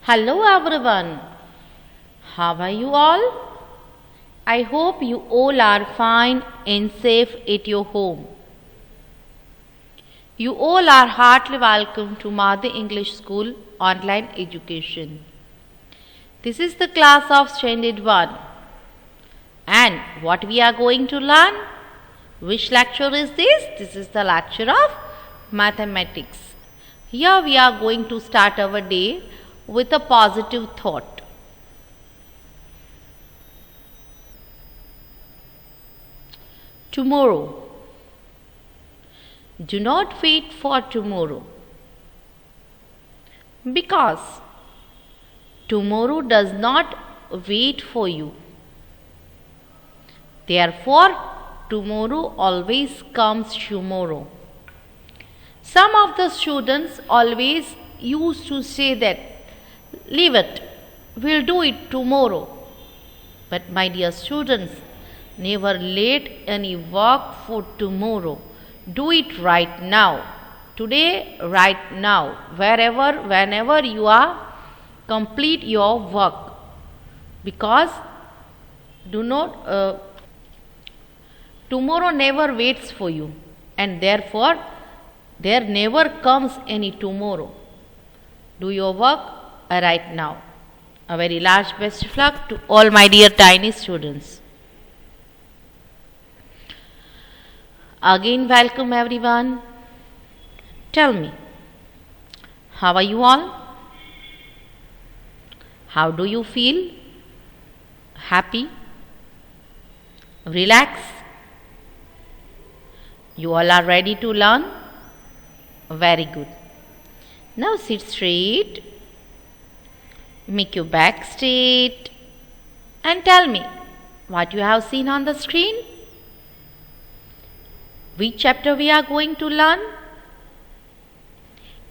Hello everyone. How are you all? I hope you all are fine and safe at your home. You all are heartily welcome to Mother English School online education. This is the class of Standard 1. And what we are going to learn? Which lecture is this? This is the lecture of mathematics. Here we are going to start our day with a positive thought. Tomorrow. Do not wait for tomorrow, because tomorrow does not wait for you. Therefore, tomorrow always comes tomorrow. Some of the students always used to say that, leave it, we'll do it tomorrow. But my dear students, never let any work for tomorrow. Do it right now. Today, right now. Wherever, whenever you are, complete your work. Because tomorrow never waits for you. And therefore, there never comes any tomorrow. Do your work right now. A very large best of luck to all my dear tiny students. Again, welcome everyone. Tell me, how are you all? How do you feel? Happy? Relax? You all are ready to learn? Very good. Now sit straight. Make your back straight. And tell me what you have seen on the screen. Which chapter we are going to learn?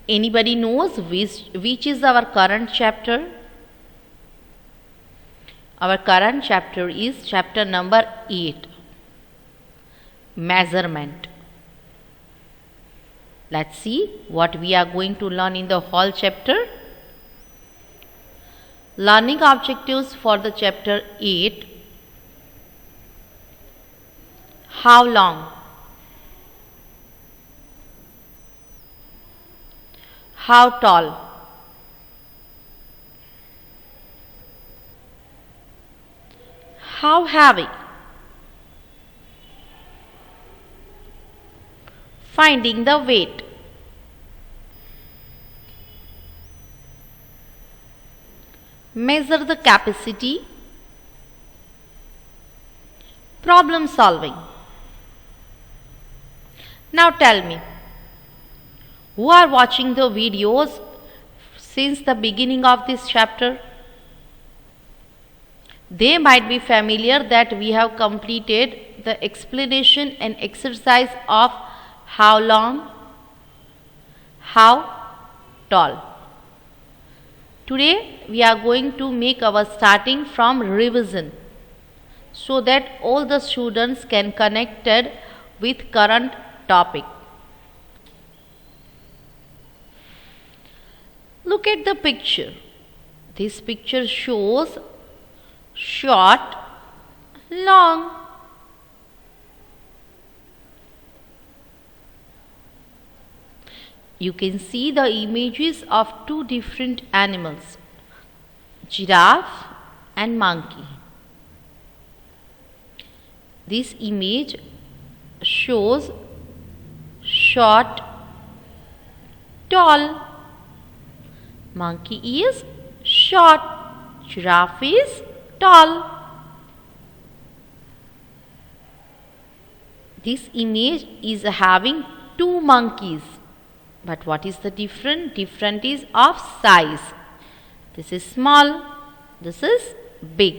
Anybody knows which is our current chapter? Our current chapter is chapter number 8. Measurement. Let's see what we are going to learn in the whole chapter. Learning objectives for the chapter 8. How long? How tall? How heavy? Finding the weight. Measure the capacity. Problem solving. Now tell me, who are watching the videos since the beginning of this chapter? They might be familiar that we have completed the explanation and exercise of how long, how tall. Today we are going to make our starting from revision so that all the students can connect it with current topic. Look at the picture. This picture shows short, long. You can see the images of two different animals, giraffe and monkey. This image shows short, tall. Monkey is short, giraffe is tall. This image is having two monkeys. But what is the difference? Difference is of size. This is small, this is big.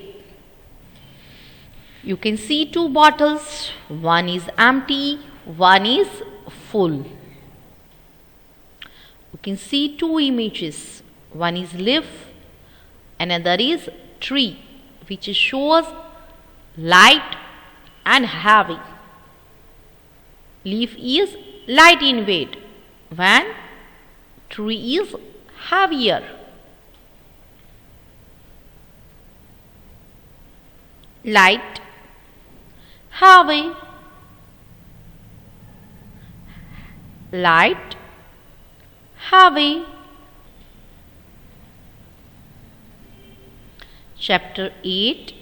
You can see two bottles. One is empty, one is full. You can see two images. One is leaf, another is tree, which shows light and heavy. Leaf is light in weight, when tree is heavier. light, heavy, light, heavy. Chapter 8,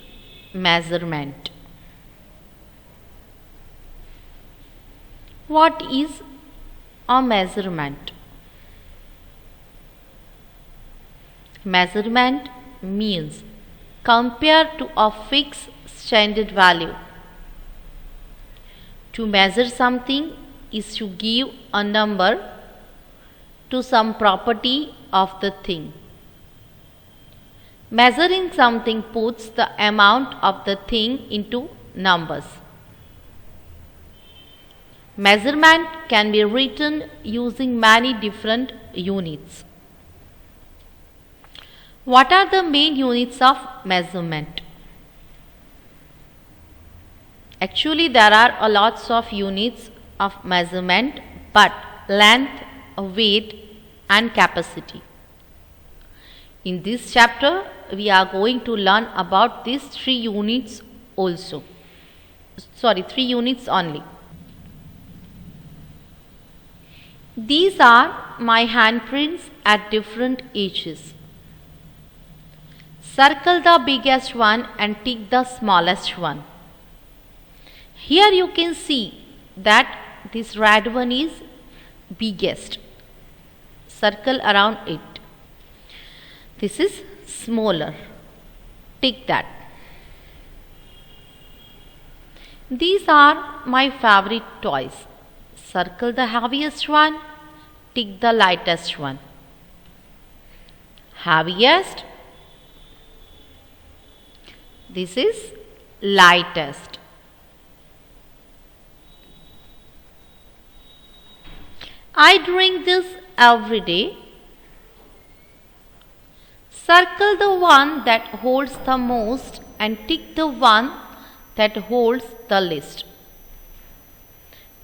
Measurement. What is a measurement? Measurement means compared to a fixed standard value. To measure something is to give a number to some property of the thing. Measuring something puts the amount of the thing into numbers. Measurement can be written using many different units. What are the main units of measurement? Actually, there are a lots of units of measurement, but length, weight and capacity. In this chapter, we are going to learn about these 3 units also. 3 units only. These are my handprints at different ages. Circle the biggest one and tick the smallest one. Here you can see that this red one is biggest. Circle around it. This is smaller. Tick that. These are my favorite toys. Circle the heaviest one. Tick the lightest one. Heaviest. This is lightest. I drink this every day. Circle the one that holds the most and tick the one that holds the least.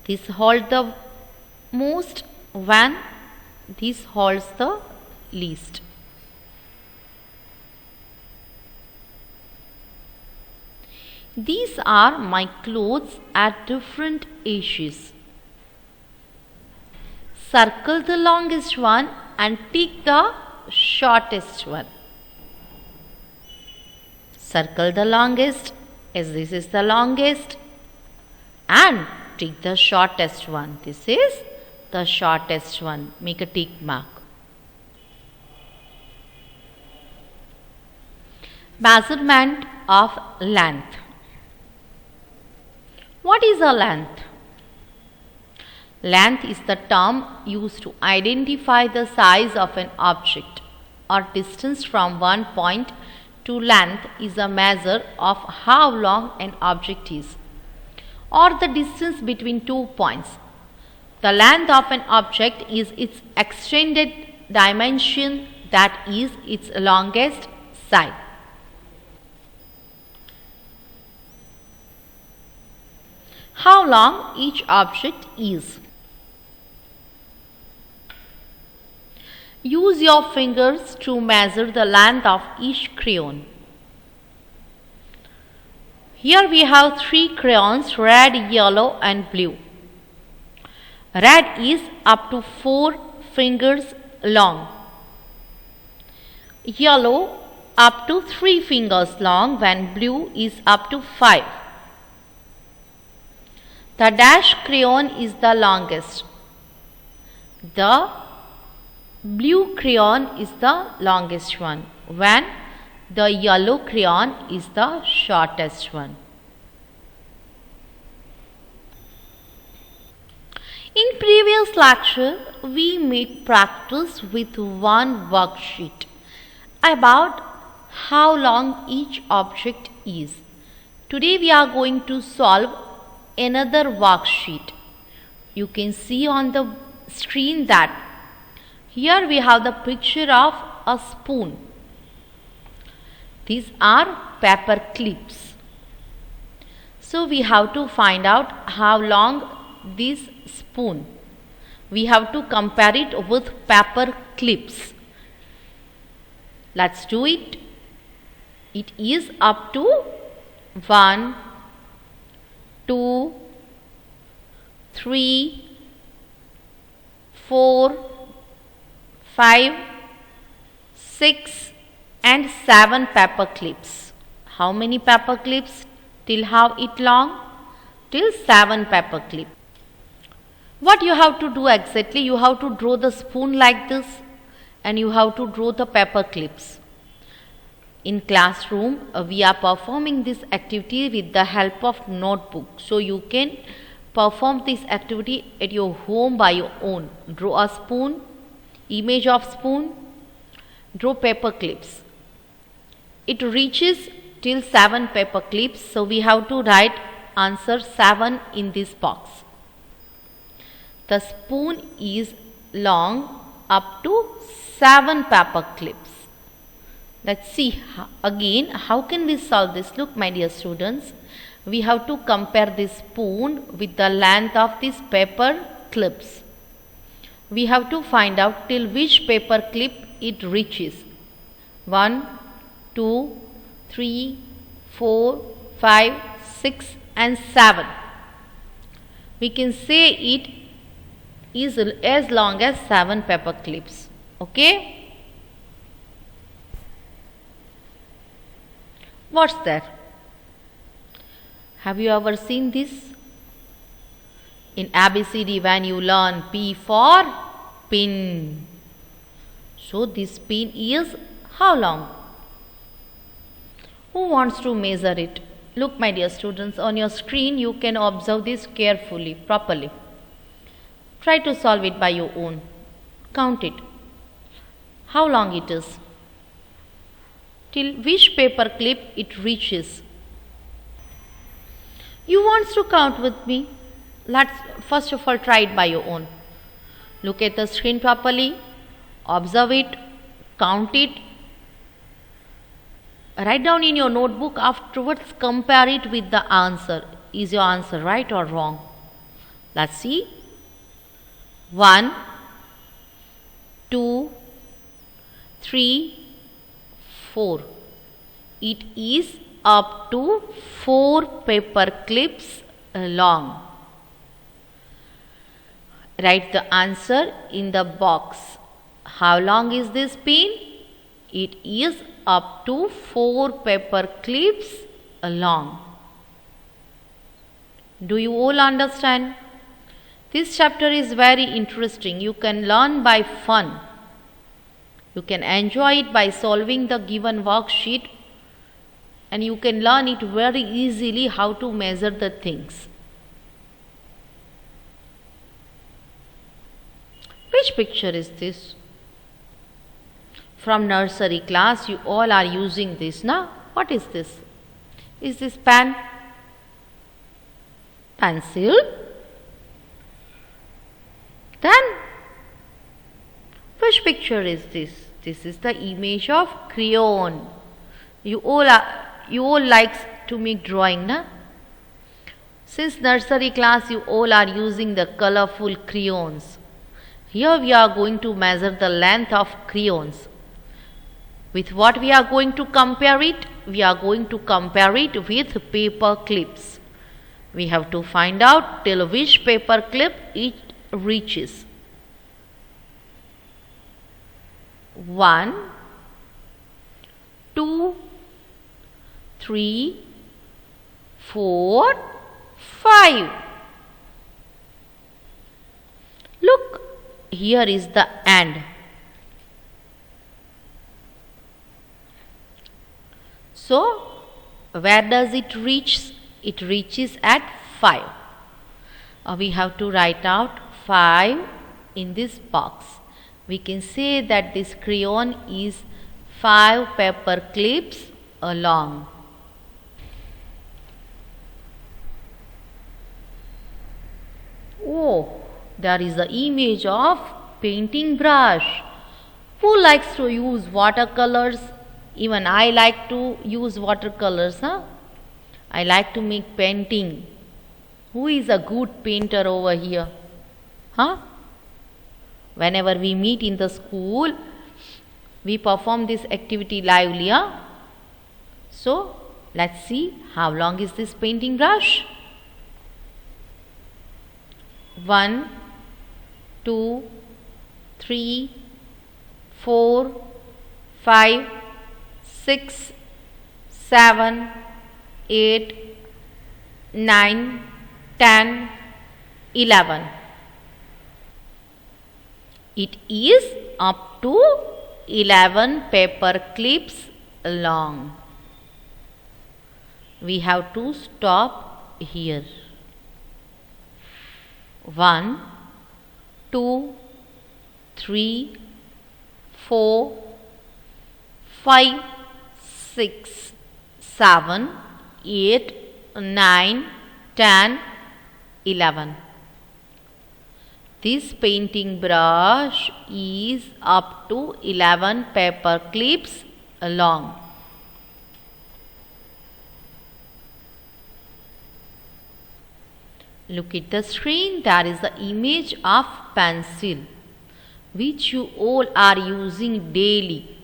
This holds the most when this holds the least. These are my clothes at different ages. Circle the longest one and tick the shortest one. Circle the longest as this is the longest and tick the shortest one. This is the shortest one. Make a tick mark. Measurement of length. What is a length? Length is the term used to identify the size of an object or distance from one point to. Length is a measure of how long an object is or the distance between 2 points. The length of an object is its extended dimension, that is its longest side. How long each object is. Use your fingers to measure the length of each crayon. Here we have 3 crayons, red, yellow and blue. Red is up to 4 fingers long. Yellow up to 3 fingers long, when blue is up to 5. The dash crayon is the longest. The blue crayon is the longest one, when the yellow crayon is the shortest one. In previous lecture, we made practice with one worksheet about how long each object is. Today we are going to solve another worksheet. You can see on the screen that here we have the picture of a spoon. These are paper clips. So we have to find out how long this spoon. We have to compare it with paper clips. Let's do it. It is up to 1, 2, 3, 4, 5, 6 and 7 paper clips. How many paper clips? Till how it long? Till 7 paper clips. What you have to do exactly? You have to draw the spoon like this and you have to draw the paper clips. In classroom, we are performing this activity with the help of notebook. So you can perform this activity at your home by your own. Draw a spoon, image of spoon, draw paper clips. It reaches till 7 paper clips. So we have to write answer 7 in this box. The spoon is long up to 7 paper clips. Let's see again how can we solve this. Look, my dear students, we have to compare this spoon with the length of these paper clips. We have to find out till which paper clip it reaches. 1, 2, 3, 4, 5, 6 and 7. We can say it is as long as 7 paper clips. Okay? What's that? Have you ever seen this? In ABCD, when you learn P for pin. So this pin is how long? Who wants to measure it? Look, my dear students, on your screen you can observe this carefully, properly. Try to solve it by your own. Count it. How long it is? Till which paper clip it reaches? You want to count with me? Let's first of all try it by your own. Look at the screen properly, observe it, count it, write down in your notebook, afterwards compare it with the answer. Is your answer right or wrong? Let's see. 1, 2, 3, 4. It is up to 4 paper clips long. Write the answer in the box. How long is this pin? It is up to 4 paper clips long. Do you all understand? This chapter is very interesting. You can learn by fun. You can enjoy it by solving the given worksheet, and you can learn it very easily how to measure the things. Which picture is this? From nursery class, you all are using this, na? What is this? Is this pen? Pencil? Then, which picture is this? This is the image of crayon. You all likes to make drawing, na? Since nursery class, you all are using the colorful crayons. Here we are going to measure the length of crayons. With what we are going to compare it? We are going to compare it with paper clips. We have to find out till which paper clip it reaches. 1, 2, 3, 4, 5. Look, here is the end. So, where does it reach? It reaches at 5. We have to write out 5 in this box. We can say that this crayon is 5 paper clips long. Oh, there is the image of painting brush. Who likes to use watercolors? Even I like to use watercolors, huh? I like to make painting. Who is a good painter over here? Huh? Whenever we meet in the school, we perform this activity lively, huh? So, Let's see how long is this painting brush. 1, 2, 3, 4, 5, 6, 7, 8, 9, 10, 11. It is up to 11 paper clips long. We have to stop here. 1, 2, 3, 4, 5, 6, 7, 8, 9, 10, 11. This painting brush is up to 11 paper clips long. Look at the screen. There is the image of pencil which you all are using daily.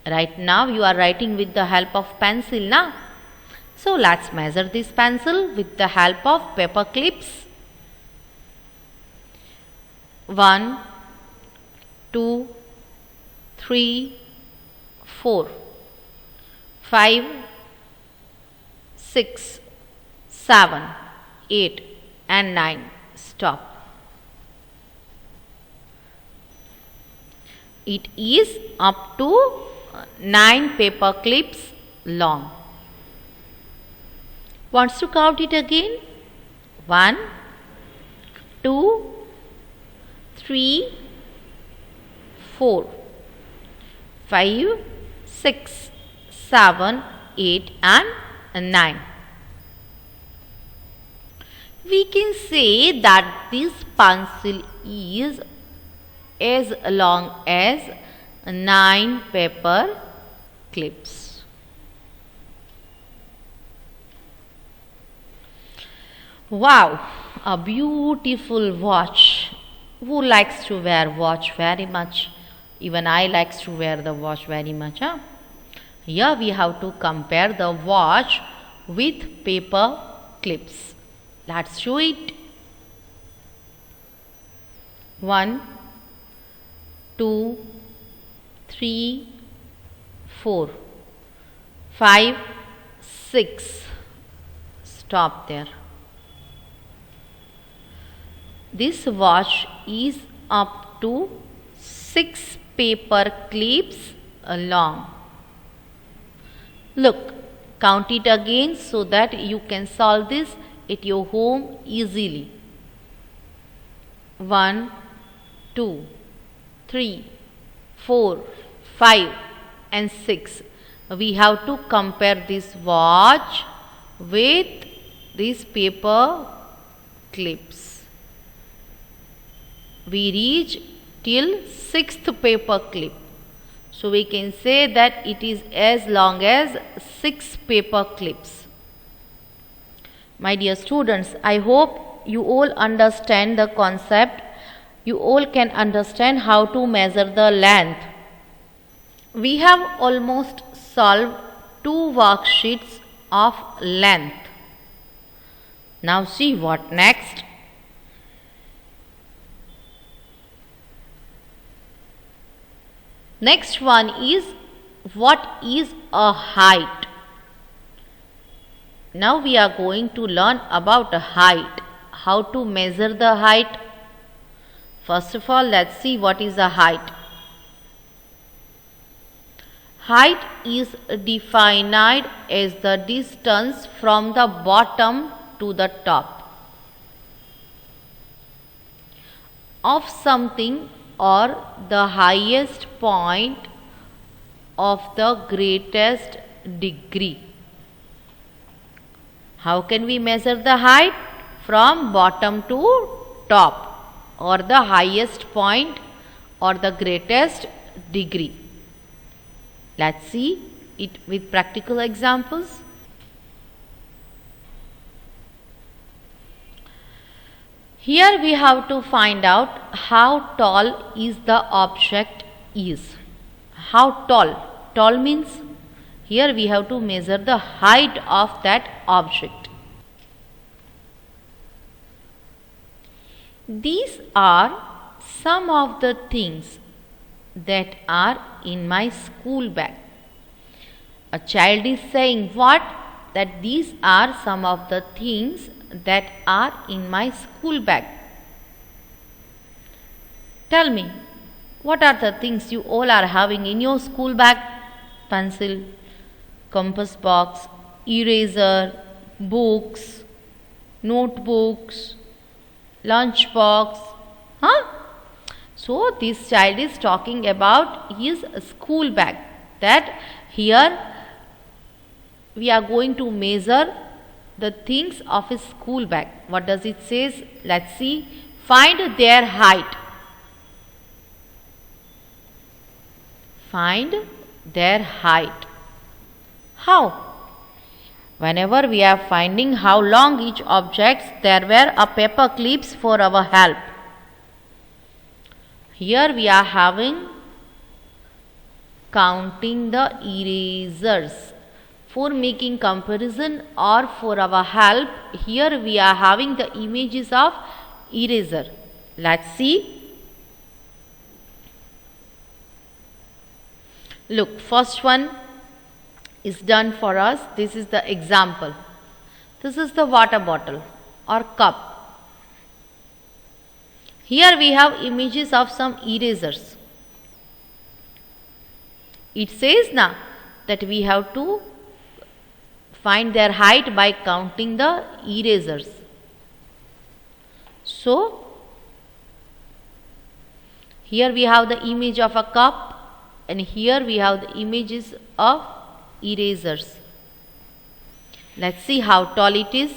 Right now you are writing with the help of pencil now. So let's measure this pencil with the help of paper clips. 1, 2, 3, 4, 5, 6, 7, 8 and 9. Stop. It is up to 9 paper clips long. Wants to count it again? 1, 2, 3, 4, 5, 6, 7, 8 and 9. We can say that this pencil is as long as 9 paper clips. Wow, a beautiful watch. Who likes to wear watch very much? Even I likes to wear the watch very much. Here we have to compare the watch with paper clips. Let's show it. 1, 2, 3, 4, 5, 6. Stop there. This watch is up to 6 paper clips long. Look, count it again so that you can solve this at your home easily. 1, 2, 3, 4, 5 and 6. We have to compare this watch with these paper clips. We reach till 6th paper clip. So we can say that it is as long as 6 paper clips. My dear students, I hope you all understand the concept. You all can understand how to measure the length. We have almost solved 2 worksheets of length. Now see what next. Next one is, what is a height? Now we are going to learn about height. How to measure the height? First of all, let's see what is a height. Height is defined as the distance from the bottom to the top of something, or the highest point of the greatest degree. How can we measure the height? From bottom to top, or the highest point or the greatest degree. Let's see it with practical examples. Here we have to find out how tall is the object is. How tall? Tall means, Here we have to measure the height of that object. These are some of the things that are in my school bag. A child is saying what? That these are some of the things that are in my school bag. Tell me, what are the things you all are having in your school bag? Pencil, compass box, eraser, books, notebooks, lunch box. So this child is talking about his school bag. That here we are going to measure the things of his school bag. What does it say? Let's see. Find their height. Find their height. How? Whenever we are finding how long each object, there were a paper clips for our help. Here we are having counting the erasers. For making comparison or for our help, here we are having the images of eraser. Let's see. Look, first one is done for us. This is the example. This is the water bottle or cup. Here we have images of some erasers. It says now that we have to find their height by counting the erasers. So, here we have the image of a cup and here we have the images of erasers. Let's see how tall it is.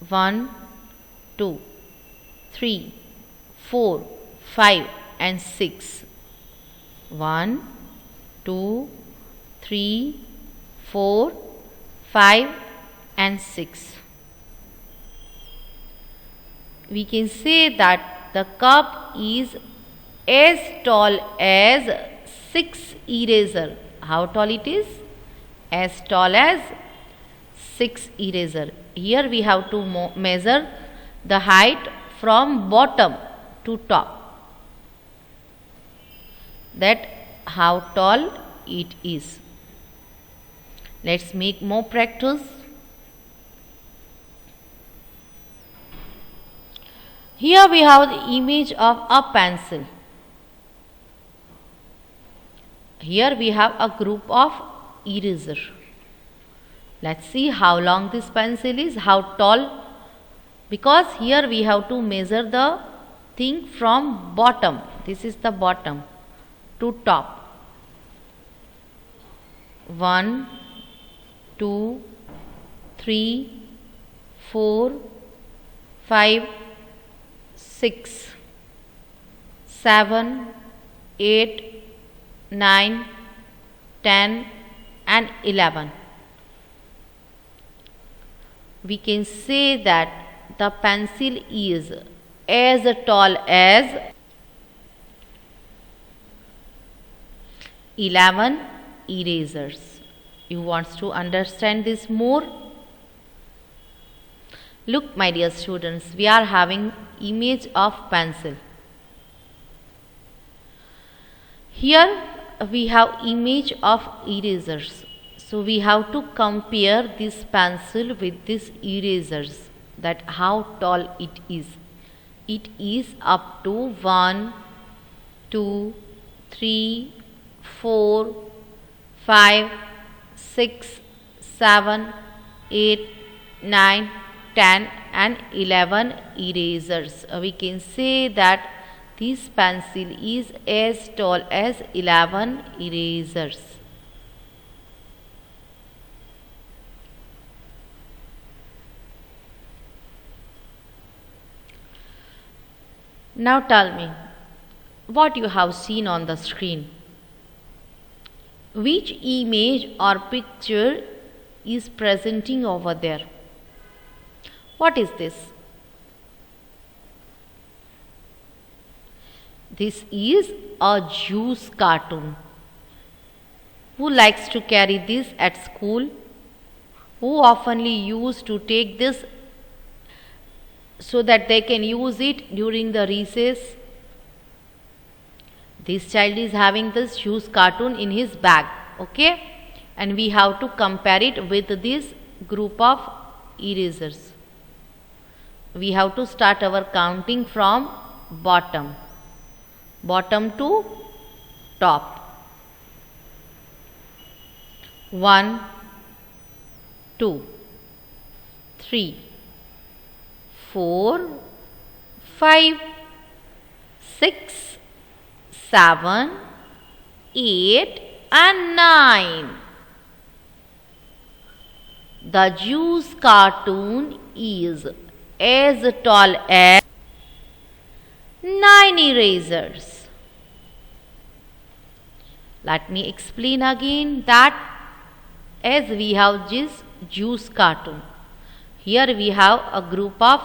1, 2, 3, 4, 5 and 6. 1, 2, 3, 4, 5 and 6. We can say that the cup is as tall as 6 eraser. How tall it is? As tall as 6 eraser. Here we have to measure the height from bottom to top. That how tall it is. Let's make more practice. Here we have the image of a pencil. Here we have a group of eraser. Let's see how long this pencil is, how tall. Because here we have to measure the thing from bottom. This is the bottom to top. 1, 2, 3, 4, 5, 6, 7, 8, 9, 10 and 11. We can say that the pencil is as tall as 11 erasers. You want to understand this more? Look, my dear students, we are having image of pencil. Here we have image of erasers. So we have to compare this pencil with these erasers, that how tall it is. It is up to 1, 2, 3, 4, 5, 6, 7, 8, 9, 10 and 11 erasers. We can say that this pencil is as tall as 11 erasers. Now tell me what you have seen on the screen. Which image or picture is presenting over there? What is this? This is a juice cartoon. Who likes to carry this at school? Who oftenly used to take this so that they can use it during the recess? This child is having this shoes cartoon in his bag, okay? And we have to compare it with this group of erasers. We have to start our counting from bottom to top. 1, 2, 3, 4, 5, 6, 7, 8 and 9. The juice cartoon is as tall as 9 erasers. Let me explain again that as we have this juice cartoon, here we have a group of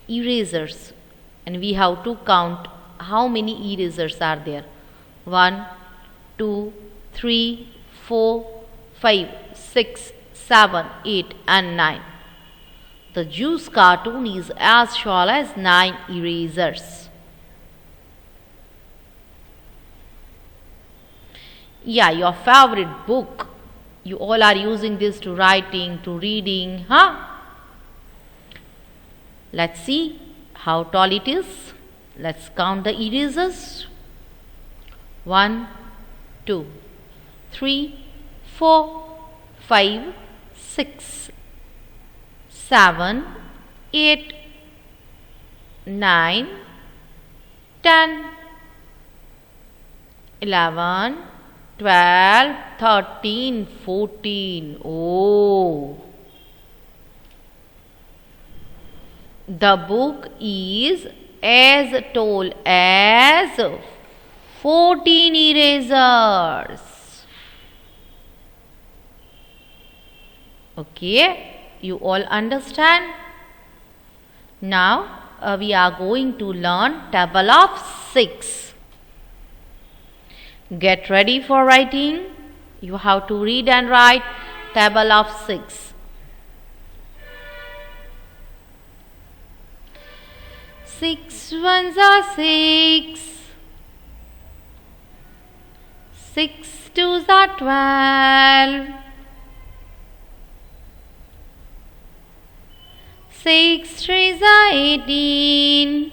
erasers and we have to count how many erasers are there. 1, 2, 3, 4, 5, 6, 7, 8 and 9. The juice cartoon is as tall as 9 erasers. Yeah, your favorite book. You all are using this to writing, to reading, huh? Let's see how tall it is. Let's count the erasers. 1, 2, 3, 4, 5, 6, 7, 8, 9, 10, 11, 12, 13, 14. Oh, the book is as tall as 14 erasers. Okay, you all understand? Now we are going to learn table of 6. Get ready for writing. You have to read and write table of 6. 6 ones are 6. 6 twos are 12. 6 threes are 18.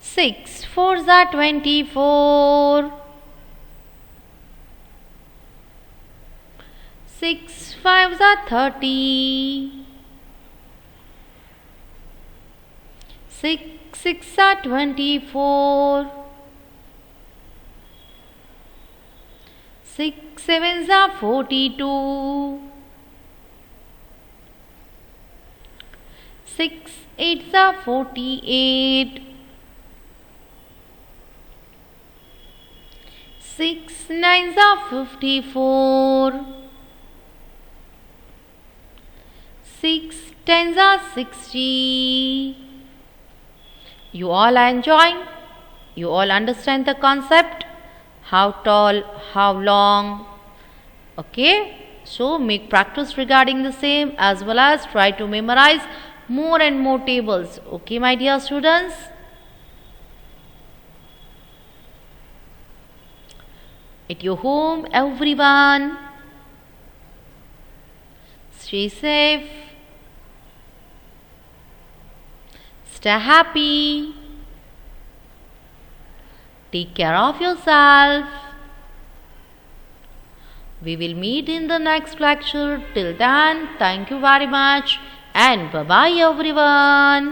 6 fours are 24. 6 fives are 30. 6 six are 24. 6 sevens are 42. 6 eights are 48. 6 nines are 54. 6 tens are 60. You all are enjoying? You all understand the concept? How tall, how long? Okay, so make practice regarding the same as well as try to memorize more and more tables. Okay, my dear students? At your home, everyone, stay safe, stay happy, take care of yourself. We will meet in the next lecture. Till then, thank you very much and bye-bye everyone.